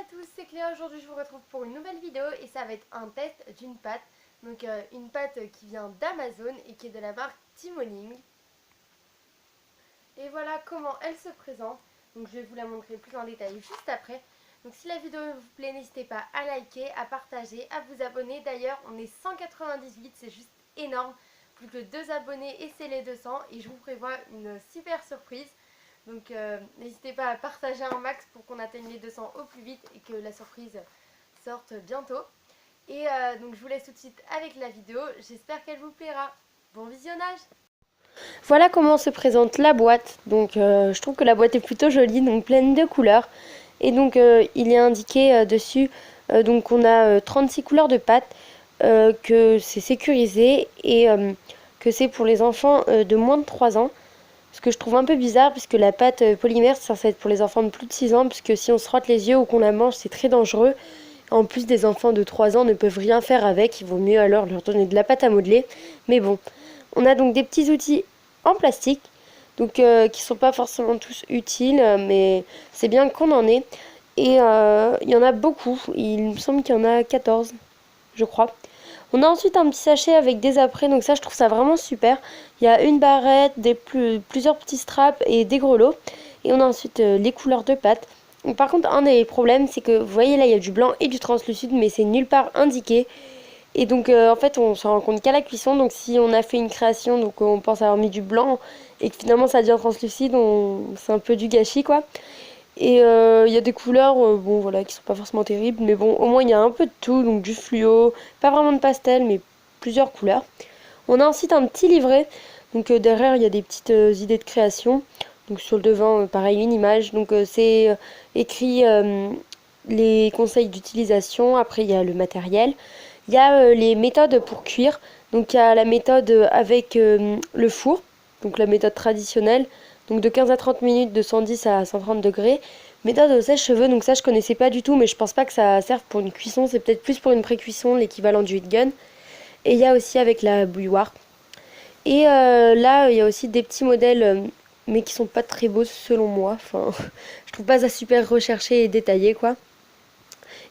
à tous, c'est Cléa. Aujourd'hui je vous retrouve pour une nouvelle vidéo et ça va être un test d'une pâte. Donc une pâte qui vient d'Amazon et qui est de la marque Timoning. Et voilà comment elle se présente. Donc je vais vous la montrer plus en détail juste après. Donc si la vidéo vous plaît, n'hésitez pas à liker, à partager, à vous abonner. D'ailleurs on est 198, c'est juste énorme. Plus que 2 abonnés et c'est les 200 et je vous prévois une super surprise. Donc n'hésitez pas à partager un max pour qu'on atteigne les 200 au plus vite et que la surprise sorte bientôt. Et donc je vous laisse tout de suite avec la vidéo, j'espère qu'elle vous plaira. Bon visionnage! Voilà comment se présente la boîte. Donc je trouve que la boîte est plutôt jolie, donc pleine de couleurs. Et donc il est indiqué dessus, donc on a 36 couleurs de pâte, que c'est sécurisé et que c'est pour les enfants de moins de 3 ans. Ce que je trouve un peu bizarre, puisque la pâte polymère, c'est censé être pour les enfants de plus de 6 ans, puisque si on se frotte les yeux ou qu'on la mange, c'est très dangereux. En plus, des enfants de 3 ans ne peuvent rien faire avec, il vaut mieux alors leur donner de la pâte à modeler. Mais bon, on a donc des petits outils en plastique, donc qui sont pas forcément tous utiles, mais c'est bien qu'on en ait. Et il y en a beaucoup, il me semble qu'il y en a 14, je crois. On a ensuite un petit sachet avec des apprêts, donc ça je trouve ça vraiment super. Il y a une barrette, plusieurs petits straps et des grelots. Et on a ensuite les couleurs de pâte. Donc, par contre, un des problèmes, c'est que vous voyez là, il y a du blanc et du translucide, mais c'est nulle part indiqué. Et donc en fait, on s'en rend compte qu'à la cuisson. Donc si on a fait une création, donc on pense avoir mis du blanc et que finalement ça devient translucide, c'est un peu du gâchis quoi. Et il y a des couleurs, bon voilà, qui sont pas forcément terribles, mais bon, au moins il y a un peu de tout, donc du fluo, pas vraiment de pastel, mais plusieurs couleurs. On a ensuite un petit livret, donc derrière il y a des petites idées de création. Donc sur le devant, pareil, une image, donc c'est écrit les conseils d'utilisation, après il y a le matériel. Il y a les méthodes pour cuire, donc il y a la méthode avec le four, donc la méthode traditionnelle, donc de 15 à 30 minutes, de 110 à 130 degrés. Méthode au sèche-cheveux, donc ça je connaissais pas du tout, mais je pense pas que ça serve pour une cuisson, c'est peut-être plus pour une pré-cuisson, l'équivalent du heat gun. Et il y a aussi avec la bouilloire. Et là, il y a aussi des petits modèles, mais qui sont pas très beaux selon moi. Enfin, je trouve pas ça super recherché et détaillé, quoi.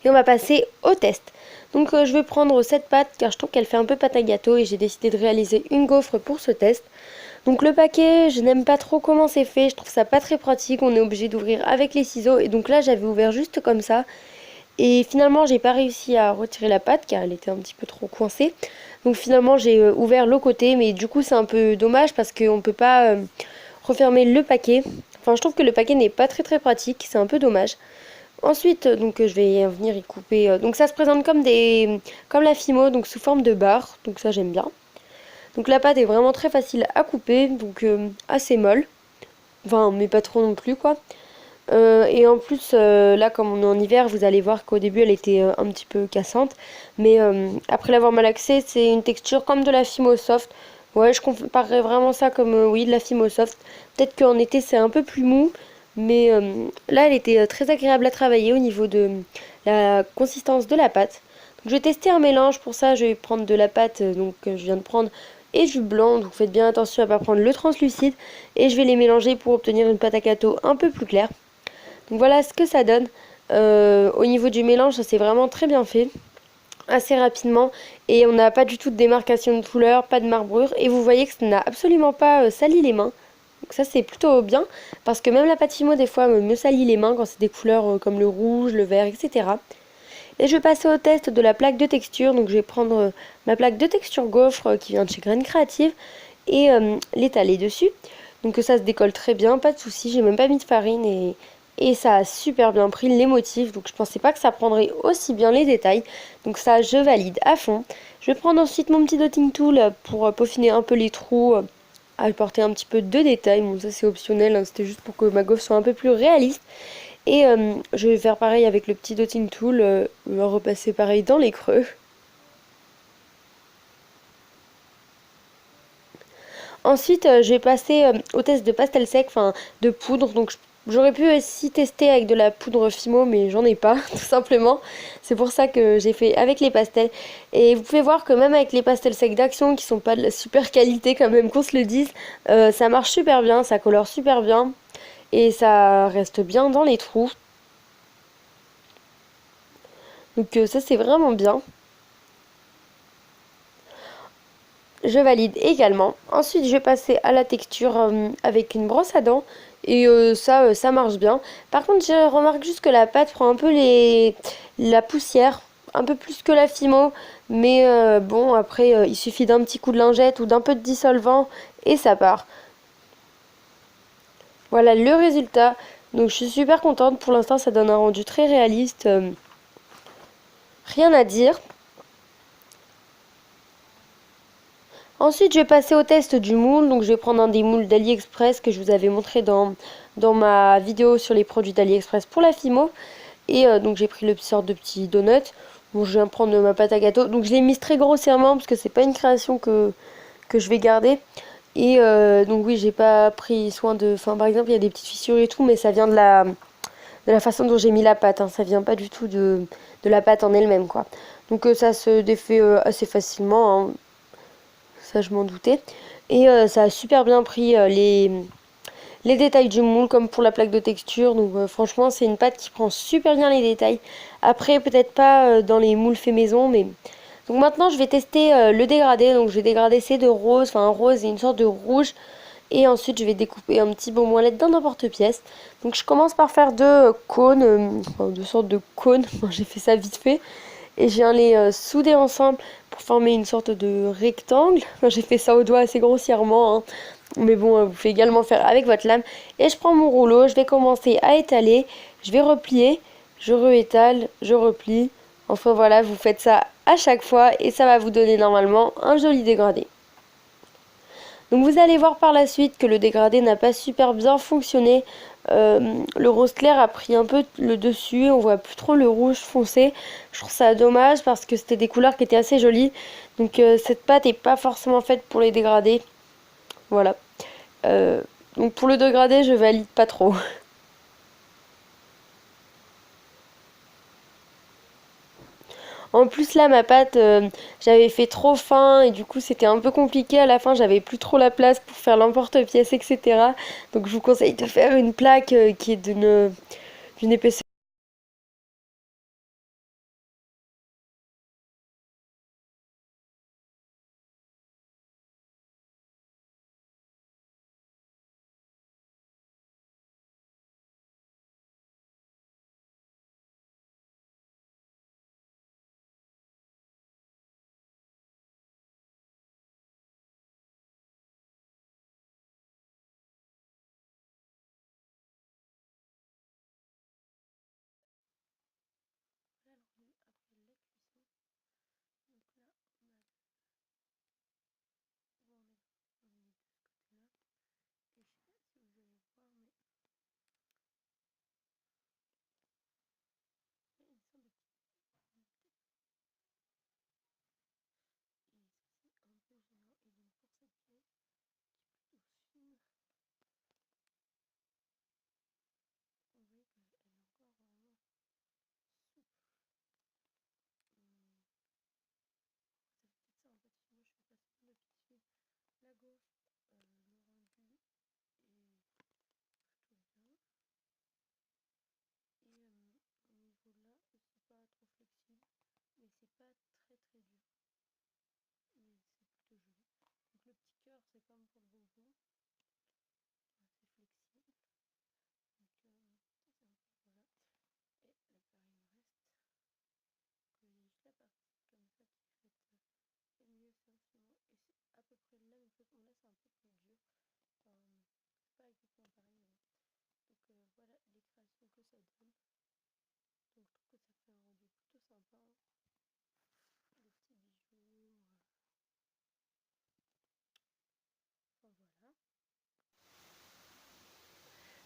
Et on va passer au test. Donc je vais prendre cette pâte car je trouve qu'elle fait un peu pâte à gâteau et j'ai décidé de réaliser une gaufre pour ce test. Donc le paquet, je n'aime pas trop comment c'est fait, je trouve ça pas très pratique, on est obligé d'ouvrir avec les ciseaux et donc là j'avais ouvert juste comme ça. Et finalement j'ai pas réussi à retirer la pâte car elle était un petit peu trop coincée. Donc finalement j'ai ouvert le côté, mais du coup c'est un peu dommage parce qu'on peut pas refermer le paquet. Enfin je trouve que le paquet n'est pas très pratique, c'est un peu dommage. Ensuite, donc je vais venir y couper. Donc ça se présente comme la Fimo, donc sous forme de barre. Donc ça j'aime bien. Donc la pâte est vraiment très facile à couper, donc assez molle. Enfin, mais pas trop non plus quoi. Et en plus, là comme on est en hiver, vous allez voir qu'au début elle était un petit peu cassante. Mais après l'avoir malaxée, c'est une texture comme de la Fimo Soft. Ouais, je comparerais vraiment ça comme oui, de la Fimo Soft. Peut-être qu'en été c'est un peu plus mou. Mais là, elle était très agréable à travailler au niveau de la consistance de la pâte. Donc, je vais tester un mélange. Pour ça, je vais prendre de la pâte que je viens de prendre et du blanc. Donc, faites bien attention à ne pas prendre le translucide. Et je vais les mélanger pour obtenir une pâte à gâteau un peu plus claire. Donc, voilà ce que ça donne. Au niveau du mélange, ça s'est vraiment très bien fait. Assez rapidement. Et on n'a pas du tout de démarcation de couleur, pas de marbrure. Et vous voyez que ça n'a absolument pas sali les mains. Donc ça c'est plutôt bien parce que même la pâte Fimo des fois me salit les mains quand c'est des couleurs comme le rouge, le vert, etc. Et je vais passer au test de la plaque de texture. Donc je vais prendre ma plaque de texture gaufre qui vient de chez Graines Créatives et l'étaler dessus. Donc ça se décolle très bien, pas de souci. J'ai même pas mis de farine et ça a super bien pris les motifs. Donc je pensais pas que ça prendrait aussi bien les détails. Donc ça je valide à fond. Je vais prendre ensuite mon petit dotting tool pour peaufiner un peu les trous, apporter un petit peu de détails. Bon ça c'est optionnel, hein, c'était juste pour que ma gaufre soit un peu plus réaliste. Et je vais faire pareil avec le petit dotting tool, repasser pareil dans les creux. Ensuite je vais passer au test de pastel sec, enfin de poudre. Donc j'aurais pu aussi tester avec de la poudre Fimo, mais j'en ai pas tout simplement. C'est pour ça que j'ai fait avec les pastels. Et vous pouvez voir que même avec les pastels secs d'Action, qui sont pas de la super qualité quand même qu'on se le dise, ça marche super bien, ça colore super bien. Et ça reste bien dans les trous. Donc ça c'est vraiment bien. Je valide également. Ensuite je vais passer à la texture avec une brosse à dents. Et ça marche bien. Par contre je remarque juste que la pâte prend un peu la poussière. Un peu plus que la Fimo. Mais bon après il suffit d'un petit coup de lingette ou d'un peu de dissolvant. Et ça part. Voilà le résultat. Donc je suis super contente. Pour l'instant ça donne un rendu très réaliste. Rien à dire. Ensuite, je vais passer au test du moule. Donc, je vais prendre un des moules d'AliExpress que je vous avais montré dans ma vidéo sur les produits d'AliExpress pour la Fimo. Et donc, j'ai pris le sorte de petit donut. Bon, je viens prendre ma pâte à gâteau. Donc, je l'ai mise très grossièrement parce que c'est pas une création que je vais garder. Et donc, oui, j'ai pas pris soin de. Enfin, par exemple, il y a des petites fissures et tout, mais ça vient de la façon dont j'ai mis la pâte. Hein. Ça vient pas du tout de la pâte en elle-même, quoi. Donc, ça se défait assez facilement. Hein. Ça je m'en doutais. Et ça a super bien pris les détails du moule comme pour la plaque de texture. Donc franchement c'est une pâte qui prend super bien les détails. Après peut-être pas dans les moules fait maison mais... Donc maintenant je vais tester le dégradé. Donc je vais dégrader ces deux roses, enfin un rose et une sorte de rouge. Et ensuite je vais découper un petit baume-moellette dans n'importe pièce. Donc je commence par faire deux cônes, enfin deux sortes de cônes. J'ai fait ça vite fait. Et je viens les souder ensemble pour former une sorte de rectangle. Enfin, j'ai fait ça au doigt assez grossièrement, hein. Mais bon, vous pouvez également faire avec votre lame. Et je prends mon rouleau, je vais commencer à étaler, je vais replier, je réétale, je replie. Enfin voilà, vous faites ça à chaque fois et ça va vous donner normalement un joli dégradé. Donc vous allez voir par la suite que le dégradé n'a pas super bien fonctionné. Le rose clair a pris un peu le dessus, on voit plus trop le rouge foncé. Je trouve ça dommage parce que c'était des couleurs qui étaient assez jolies. Donc cette pâte n'est pas forcément faite pour les dégradés. Voilà. Euh, donc pour le dégradé, je valide pas trop. En plus là ma pâte j'avais fait trop fin et du coup c'était un peu compliqué à la fin, j'avais plus trop la place pour faire l'emporte-pièce etc. Donc je vous conseille de faire une plaque qui est d'une épaisseur.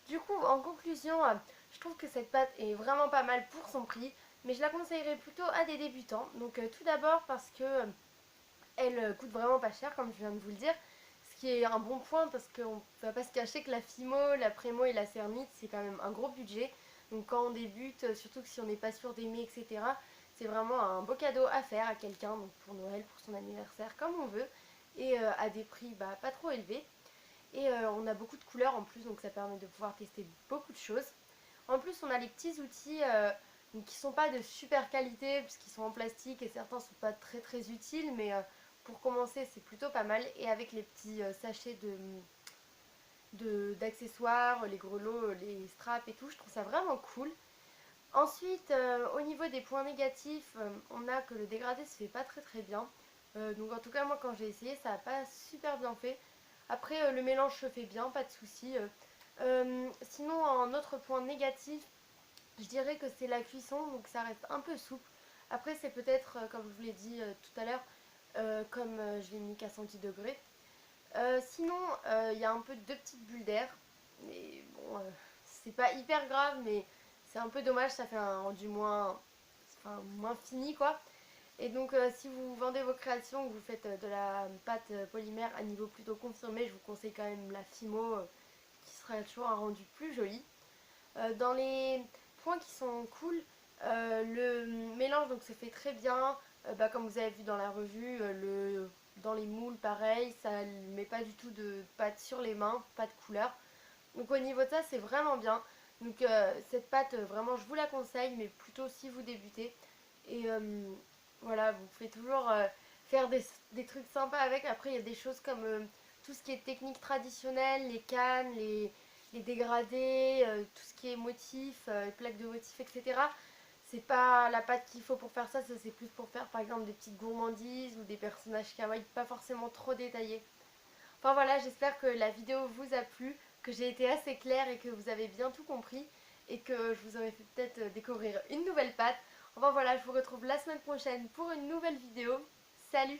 Du coup, en conclusion, je trouve que cette pâte est vraiment pas mal pour son prix, mais je la conseillerais plutôt à des débutants. Donc tout d'abord parce que elle coûte vraiment pas cher, comme je viens de vous le dire, ce qui est un bon point parce qu'on ne va pas se cacher que la Fimo, la Prémo et la Cérmite, c'est quand même un gros budget. Donc quand on débute, surtout que si on n'est pas sûr d'aimer, etc., c'est vraiment un beau cadeau à faire à quelqu'un, donc pour Noël, pour son anniversaire, comme on veut, et à des prix pas trop élevés. Et on a beaucoup de couleurs en plus, donc ça permet de pouvoir tester beaucoup de choses. En plus, on a les petits outils donc qui sont pas de super qualité puisqu'ils sont en plastique et certains sont pas très utiles, mais pour commencer c'est plutôt pas mal. Et avec les petits sachets d'accessoires, les grelots, les straps et tout, je trouve ça vraiment cool. Ensuite, au niveau des points négatifs, on a que le dégradé se fait pas très bien. Donc en tout cas moi quand j'ai essayé ça n'a pas super bien fait. Après le mélange se fait bien, pas de souci. Sinon en autre point négatif, je dirais que c'est la cuisson, donc ça reste un peu souple. Après c'est peut-être, comme je vous l'ai dit tout à l'heure, comme je l'ai mis qu'à 110 degrés. Sinon il y a un peu deux petites bulles d'air. Mais bon, c'est pas hyper grave, mais c'est un peu dommage, ça fait un rendu moins fini quoi. Et donc si vous vendez vos créations, que vous faites de la pâte polymère à niveau plutôt confirmé, je vous conseille quand même la Fimo qui sera toujours un rendu plus joli. Dans les points qui sont cool, le mélange donc se fait très bien. Comme vous avez vu dans la revue, dans les moules pareil, ça ne met pas du tout de pâte sur les mains, pas de couleur. Donc au niveau de ça c'est vraiment bien. Donc cette pâte vraiment je vous la conseille, mais plutôt si vous débutez. Et voilà, vous pouvez toujours faire des trucs sympas avec. Après il y a des choses comme tout ce qui est technique traditionnelle, les cannes, les dégradés, tout ce qui est motifs, plaques de motifs, etc. C'est pas la pâte qu'il faut pour faire ça, ça c'est plus pour faire par exemple des petites gourmandises ou des personnages kawaii, pas forcément trop détaillés. Enfin voilà, j'espère que la vidéo vous a plu, que j'ai été assez claire et que vous avez bien tout compris et que je vous aurais fait peut-être découvrir une nouvelle pâte. Enfin voilà, je vous retrouve la semaine prochaine pour une nouvelle vidéo. Salut!